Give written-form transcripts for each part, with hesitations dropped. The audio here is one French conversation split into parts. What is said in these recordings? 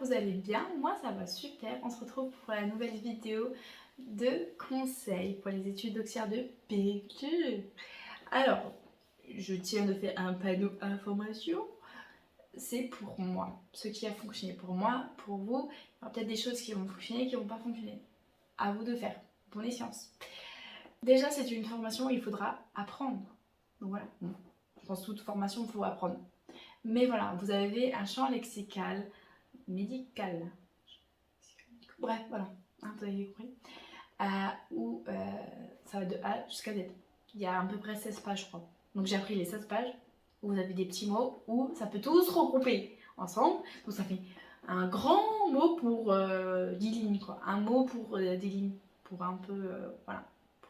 vous allez bien. Moi ça va super. On se retrouve pour la nouvelle vidéo de conseils pour les études d'auxiliaire de PQ. Alors, je tiens de faire un panneau information. C'est pour moi, ce qui a fonctionné pour moi, pour vous. Il y aura peut-être des choses qui vont fonctionner, qui ne vont pas fonctionner. À vous de faire, pour les sciences. Déjà, c'est une formation où il faudra apprendre. Donc voilà, je pense que toute formation, il faut apprendre. Mais voilà, vous avez un champ lexical, médical. Bref, voilà, hein, vous avez compris. Où ça va de A jusqu'à Z. Il y a à peu près 16 pages, je crois. Donc j'ai appris les 16 pages où vous avez des petits mots où ça peut tous se regrouper ensemble. Donc ça fait un grand mot pour 10 lignes, quoi. Un mot pour des lignes. Pour un peu, voilà.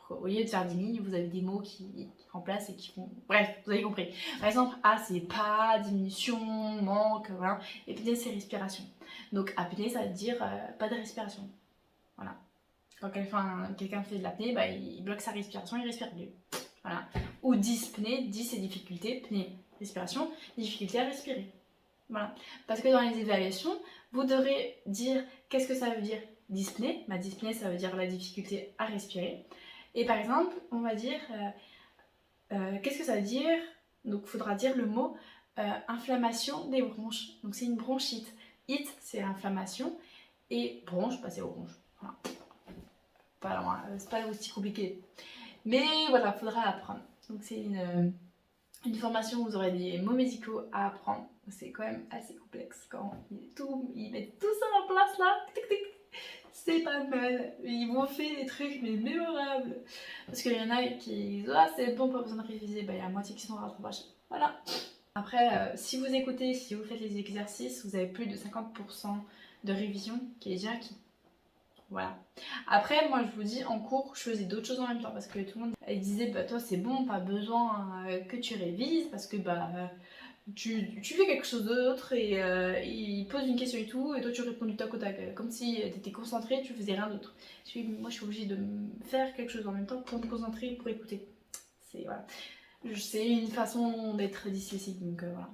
Au lieu de faire 10 lignes, vous avez des mots qui remplacent et qui font... Bref, vous avez compris. Par exemple, A, c'est pas, diminution, manque, voilà. Et puis c'est respiration. Donc apnée, ça veut dire pas de respiration. Voilà. Quand quelqu'un fait de l'apnée, bah, il bloque sa respiration, il respire plus. Voilà. Ou dyspnée, dys c'est difficulté, pnée, respiration, difficulté à respirer. Voilà. Parce que dans les évaluations, vous devrez dire qu'est-ce que ça veut dire dyspnée. Bah, dyspnée, ça veut dire la difficulté à respirer. Et par exemple, on va dire qu'est-ce que ça veut dire. Donc il faudra dire le mot inflammation des bronches. Donc c'est une bronchite. It, c'est inflammation. Et bronche, bah, c'est aux bronches. Voilà. Pas loin, c'est pas aussi compliqué. Mais voilà, il faudra apprendre. Donc c'est une formation où vous aurez des mots médicaux à apprendre. C'est quand même assez complexe quand ils mettent tout ça en place là. Tic, tic. C'est pas mal. Ils vont faire des trucs mais mémorables. Parce qu'il y en a qui disent ah c'est bon, pas besoin de réviser. Bah il y a la moitié qui sont en rattrapage. Voilà. Après, si vous écoutez, si vous faites les exercices, vous avez plus de 50% de révision qui est déjà acquis. Voilà. Après, moi je vous dis, en cours, je faisais d'autres choses en même temps parce que tout le monde disait, bah toi c'est bon, pas besoin que tu révises parce que bah tu fais quelque chose d'autre et il pose une question et tout, et toi tu réponds du tac au tac, comme si tu étais concentré, tu faisais rien d'autre. Moi je suis obligée de faire quelque chose en même temps pour me concentrer, pour écouter. C'est voilà. C'est une façon d'être dyslexique, donc voilà.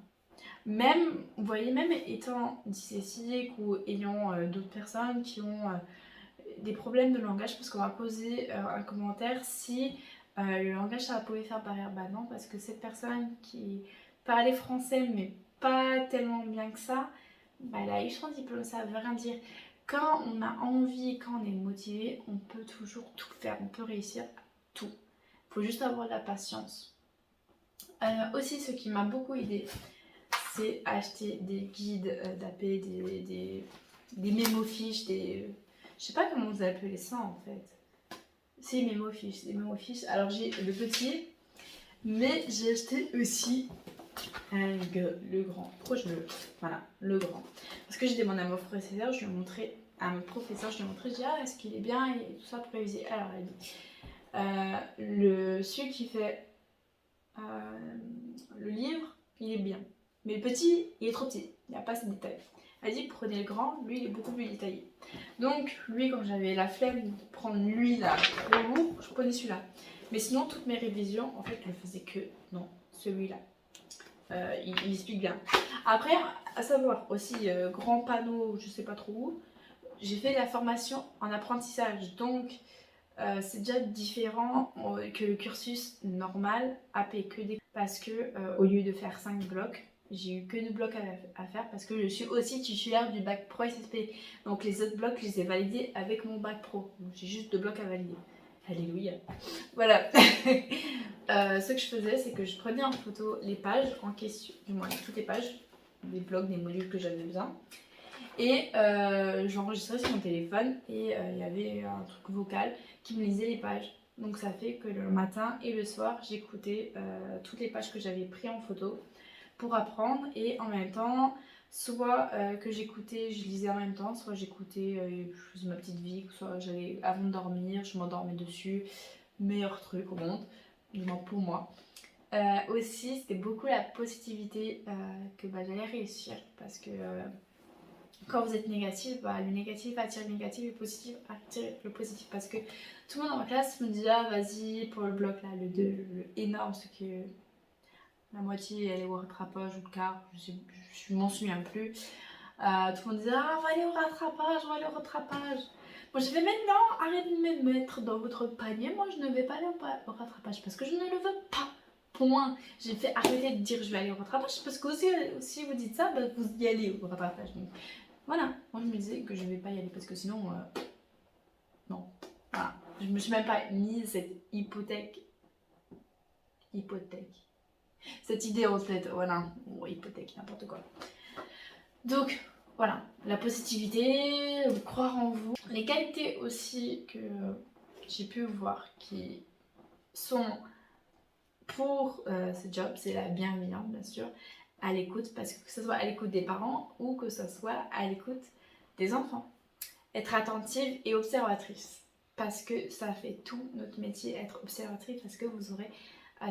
Même, vous voyez, même étant dyslexique ou ayant d'autres personnes qui ont des problèmes de langage, parce qu'on va poser un commentaire si le langage ça pouvait faire barrière. Bah non, parce que cette personne qui parlait français mais pas tellement bien que ça, bah elle a eu son diplôme, ça veut rien dire. Quand on a envie, quand on est motivé, on peut toujours tout faire, on peut réussir tout. Il faut juste avoir de la patience. Aussi, ce qui m'a beaucoup aidé, c'est acheter des guides d'AP, des mémofiches, je sais pas comment vous appelez ça en fait. C'est mémofiches, des mémofiches. Alors j'ai le petit, mais j'ai acheté aussi le grand. Pourquoi je le... Voilà, le grand. Parce que j'ai demandé à mon professeur, je lui ai montré, je dis ah est-ce qu'il est bien et tout ça pour réviser. Alors elle dit, celui qui fait le livre, il est bien. Mais le petit, il est trop petit, il n'y a pas assez de détails. Elle dit prenez le grand, lui il est beaucoup plus détaillé. Donc lui quand j'avais la flemme de prendre lui là trop lourd, je prenais celui-là. Mais sinon toutes mes révisions en fait je le faisais que dans celui-là. Il explique bien. Après à savoir aussi grand panneau, je sais pas trop où, j'ai fait la formation en apprentissage donc c'est déjà différent que le cursus normal AP que des... Parce que au lieu de faire 5 blocs, j'ai eu que 2 blocs à faire parce que je suis aussi titulaire du bac pro SSP. Donc les autres blocs, je les ai validés avec mon bac pro. Donc j'ai juste 2 blocs à valider. Alléluia. Voilà. Ce que je faisais, c'est que je prenais en photo les pages en question, du moins toutes les pages, des blocs, des modules que j'avais besoin. Et j'enregistrais sur mon téléphone et il y avait un truc vocal qui me lisait les pages. Donc ça fait que le matin et le soir, j'écoutais toutes les pages que j'avais prises en photo pour apprendre. Et en même temps, soit que j'écoutais, je lisais en même temps, soit j'écoutais, je faisais ma petite vie, soit j'allais avant de dormir, je m'endormais dessus. Meilleur truc au monde, du moins pour moi. Aussi, c'était beaucoup la positivité que j'allais réussir parce que... quand vous êtes négatif, bah, le négatif attire le négatif et le positif attire le positif. Parce que tout le monde dans ma classe me dit ah vas-y pour le bloc là, le 2, le énorme, ce que la moitié elle est au rattrapage ou le quart, je m'en souviens plus. Tout le monde disait ah, on va aller au rattrapage, on va aller au rattrapage. Moi je fais maintenant, arrêtez de me mettre dans votre panier, moi je ne vais pas aller au rattrapage parce que je ne le veux pas. Point. J'ai fait arrêter de dire je vais aller au rattrapage parce que aussi, si vous dites ça, bah, vous y allez au rattrapage. Donc voilà, moi je me disais que je ne vais pas y aller parce que sinon, non. Voilà. Je me suis même pas mis cette hypothèque. Cette idée en tête, voilà. Oh, hypothèque, n'importe quoi. Donc voilà, la positivité, croire en vous. Les qualités aussi que j'ai pu voir qui sont pour ce job, c'est la bienveillance bien sûr, à l'écoute, parce que ce soit à l'écoute des parents ou que ce soit à l'écoute des enfants. Être attentive et observatrice, parce que ça fait tout notre métier, être observatrice, parce que vous aurez,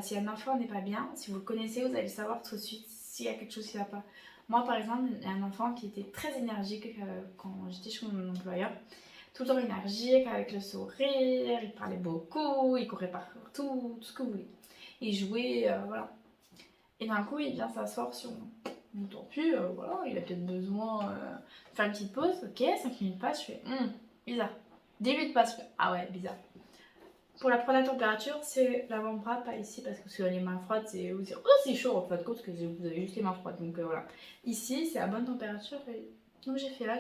si un enfant n'est pas bien, si vous le connaissez, vous allez savoir tout de suite s'il y a quelque chose qui ne va pas. Moi par exemple, il y a un enfant qui était très énergique quand j'étais chez mon employeur, tout le temps énergique, avec le sourire, il parlait beaucoup, il courait partout, tout ce que vous voulez. Il jouait, voilà. Et d'un coup, il vient s'asseoir sur mon torpille, voilà, il a peut-être besoin de faire une petite pause, ok, 5 minutes passent, je fais, bizarre. 10 minutes passent, je fais, ah ouais, bizarre. Pour la prendre la température, c'est l'avant-bras, pas ici, parce que sur les mains froides, c'est vous dire, oh c'est chaud, en fin de compte, que vous avez juste les mains froides, donc voilà. Ici, c'est à bonne température, et donc j'ai fait là,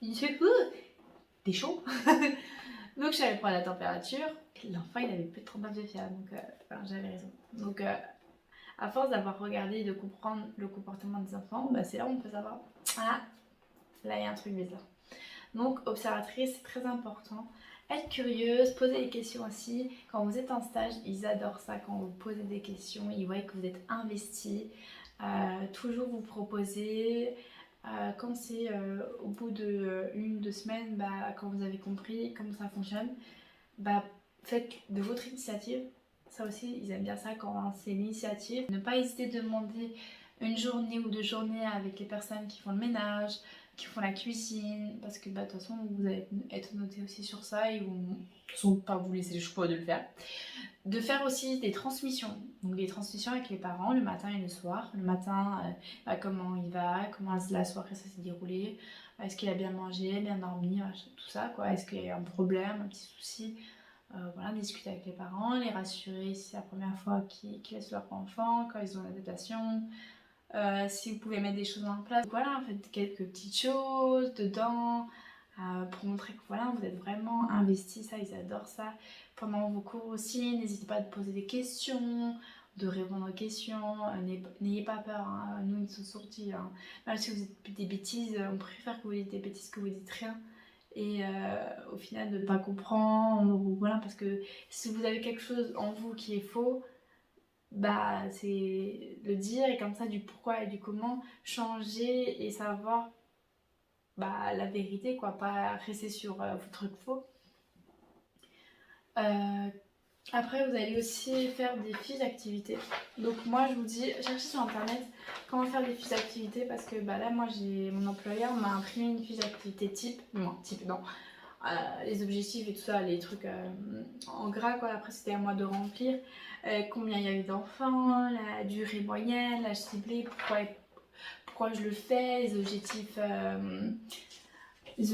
il fait, t'es chaud. Donc j'allais prendre la température, l'enfant il avait plus de 39 de fièvre, donc j'avais raison. Donc à force d'avoir regardé et de comprendre le comportement des enfants, bah, c'est là où on peut savoir, ah, là il y a un truc bizarre. Donc observatrice, c'est très important. Être curieuse, poser des questions aussi. Quand vous êtes en stage, ils adorent ça, quand vous posez des questions, ils voient que vous êtes investi. Toujours vous proposer. Quand c'est au bout de 1-2 semaines, bah, quand vous avez compris comment ça fonctionne, bah, faites de votre initiative. Ça aussi, ils aiment bien ça quand c'est l'initiative. Ne pas hésiter de demander une journée ou 2 journées avec les personnes qui font le ménage, qui font la cuisine, parce que bah, de toute façon, vous allez être noté aussi sur ça et ils vont de toute façon pas vous laisser le choix de le faire. De faire aussi des transmissions, donc des transmissions avec les parents le matin et le soir. Le matin, bah, comment il va, comment la soirée ça s'est déroulé, est-ce qu'il a bien mangé, bien dormi, tout ça quoi, est-ce qu'il y a un problème, un petit souci. Voilà, discuter avec les parents, les rassurer si c'est la première fois qu'ils laissent leur enfant, quand ils ont l'adaptation, si vous pouvez mettre des choses en place. Voilà, faites quelques petites choses dedans pour montrer que voilà, vous êtes vraiment investi, ça, ils adorent ça. Pendant vos cours aussi, n'hésitez pas à poser des questions, de répondre aux questions, n'ayez pas peur, hein. Nous ils sont sortis, hein. Même si vous dites des bêtises, on préfère que vous dites des bêtises que vous dites rien. Et au final de ne pas comprendre ou voilà, parce que si vous avez quelque chose en vous qui est faux, bah c'est le dire et comme ça du pourquoi et du comment changer et savoir bah la vérité quoi, pas rester sur vos trucs faux. Après vous allez aussi faire des fiches d'activité, donc moi je vous dis cherchez sur internet comment faire des fiches d'activité, parce que bah là moi j'ai mon employeur m'a imprimé une fiche d'activité type, non type non, les objectifs et tout ça, les trucs en gras quoi. Après c'était à moi de remplir combien il y a eu d'enfants, la durée moyenne, l'âge ciblé, pourquoi je le fais, les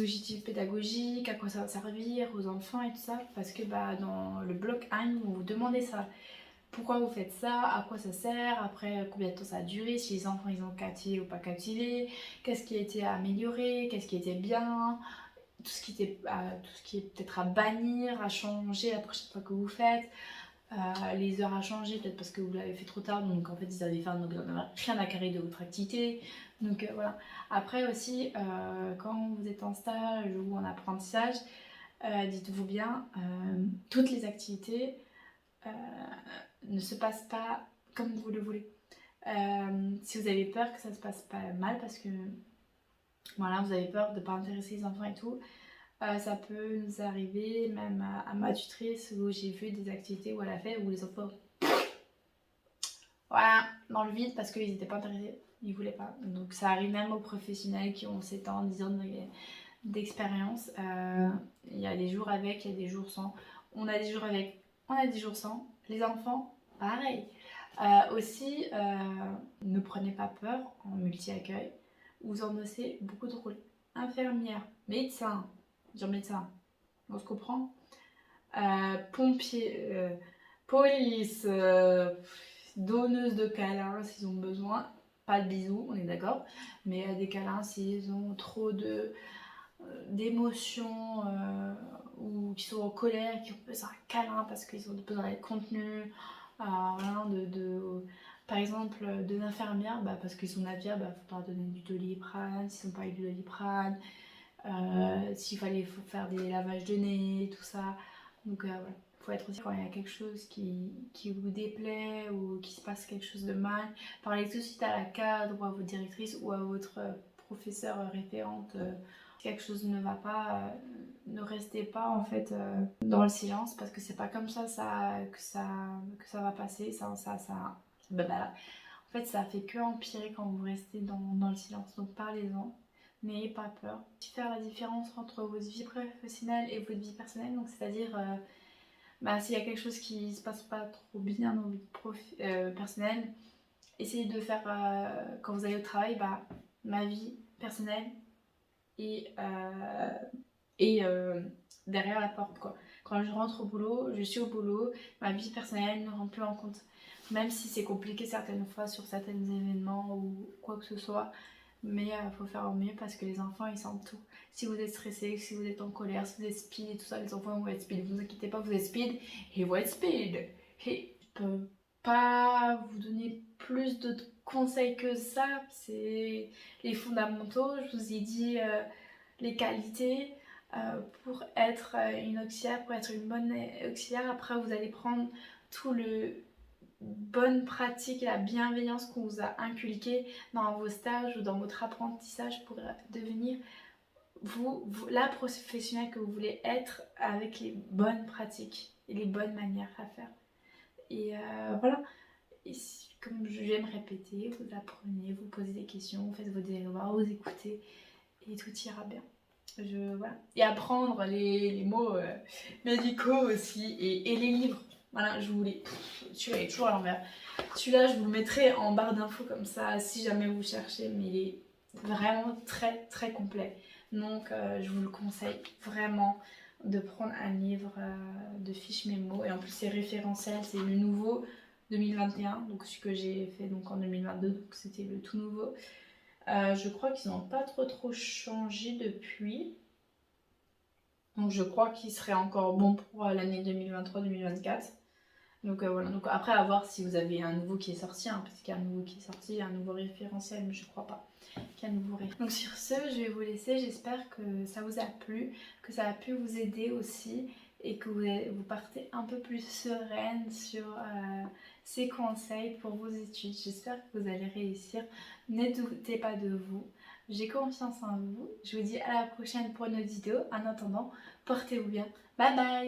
objectifs pédagogiques, à quoi ça va servir aux enfants et tout ça, parce que bah, dans le bloc 1 vous vous demandez ça. Pourquoi vous faites ça, à quoi ça sert, après combien de temps ça a duré, si les enfants ils ont captivé ou pas captivé, qu'est-ce qui a été amélioré, qu'est-ce qui était bien, tout ce qui est peut-être à bannir, à changer la prochaine fois que vous faites, les heures à changer, peut-être parce que vous l'avez fait trop tard, donc en fait ils avaient fait donc rien à carrer de votre activité. Donc voilà. Après aussi, quand vous êtes en stage ou en apprentissage, dites-vous bien, toutes les activités ne se passent pas comme vous le voulez. Si vous avez peur que ça se passe pas mal, parce que voilà, vous avez peur de ne pas intéresser les enfants et tout, ça peut nous arriver, même à ma tutrice, où j'ai vu des activités où elle a fait, où les enfants, voilà, dans le vide, parce qu'ils n'étaient pas intéressés, ils voulaient pas. Donc ça arrive même aux professionnels qui ont 7 ans, 10 ans d'expérience. Il y a des jours avec, il y a des jours sans. On a des jours avec, on a des jours sans. Les enfants, pareil. Aussi, ne prenez pas peur en multi-accueil vous endossez beaucoup de rôles. Infirmière, médecin, dire médecin, on se comprend. Pompier, police, donneuse de câlins s'ils ont besoin. Pas de bisous, on est d'accord. Mais des câlins s'ils ont trop d'émotions ou qui sont en colère, qui ont besoin d'un câlin parce qu'ils ont besoin d'être contenus. Voilà, par exemple, de l'infirmière, parce qu'ils sont infirmières, faut pas donner du Doliprane, s'ils n'ont pas eu du Doliprane, s'il faut faire des lavages de nez, tout ça. Donc voilà, faut être aussi quand il y a quelque chose qui vous déplaît ou qui se passe quelque chose de mal. Parlez tout de suite à la cadre ou à votre directrice ou à votre professeur référente. Si quelque chose ne va pas, ne restez pas en fait dans le silence parce que c'est pas comme ça, que ça va passer. En fait, ça fait que empirer quand vous restez dans le silence. Donc parlez-en. N'ayez pas peur. Faire la différence entre votre vie professionnelle et votre vie personnelle, donc c'est-à-dire s'il y a quelque chose qui se passe pas trop bien dans votre vie personnelle, essayez de faire quand vous allez au travail, ma vie personnelle et derrière la porte quoi. Quand je rentre au boulot, je suis au boulot, ma vie personnelle ne rentre plus en compte. Même si c'est compliqué certaines fois sur certains événements ou quoi que ce soit. Mais faut faire au mieux parce que les enfants ils sentent tout. Si vous êtes stressé, si vous êtes en colère, si vous êtes speed et tout ça, les enfants vont être speed. Ne vous inquiétez pas, vous êtes speed et ils vont être speed. Et je peux pas vous donner plus de conseils que ça. C'est les fondamentaux. Je vous ai dit les qualités pour être une auxiliaire, pour être une bonne auxiliaire. Après, vous allez prendre tout le bonne pratique et la bienveillance qu'on vous a inculqué dans vos stages ou dans votre apprentissage pour devenir la professionnelle que vous voulez être avec les bonnes pratiques et les bonnes manières à faire. Et voilà. Et comme j'aime répéter, vous apprenez, vous posez des questions, vous faites vos devoirs, vous écoutez et tout ira bien. Voilà. Et apprendre les mots médicaux aussi et les livres. Voilà, je voulais. Celui-là est toujours à l'envers. Celui-là, je vous le mettrai en barre d'infos comme ça si jamais vous cherchez, mais il est vraiment très très complet. Donc, je vous le conseille vraiment de prendre un livre de fiches mémo. Et en plus, c'est référentiel, c'est le nouveau 2021, donc ce que j'ai fait donc en 2022, donc c'était le tout nouveau. Je crois qu'ils n'ont pas trop changé depuis. Donc je crois qu'il serait encore bon pour l'année 2023-2024. Donc voilà, donc après à voir si vous avez un nouveau qui est sorti, parce qu'il y a un nouveau qui est sorti, un nouveau référentiel, mais je crois pas qu'il y a un nouveau référentiel. Donc sur ce, je vais vous laisser, j'espère que ça vous a plu, que ça a pu vous aider aussi et que vous partez un peu plus sereine sur ces conseils pour vos études. J'espère que vous allez réussir, ne doutez pas de vous. J'ai confiance en vous. Je vous dis à la prochaine pour une autre vidéo. En attendant, portez-vous bien. Bye bye!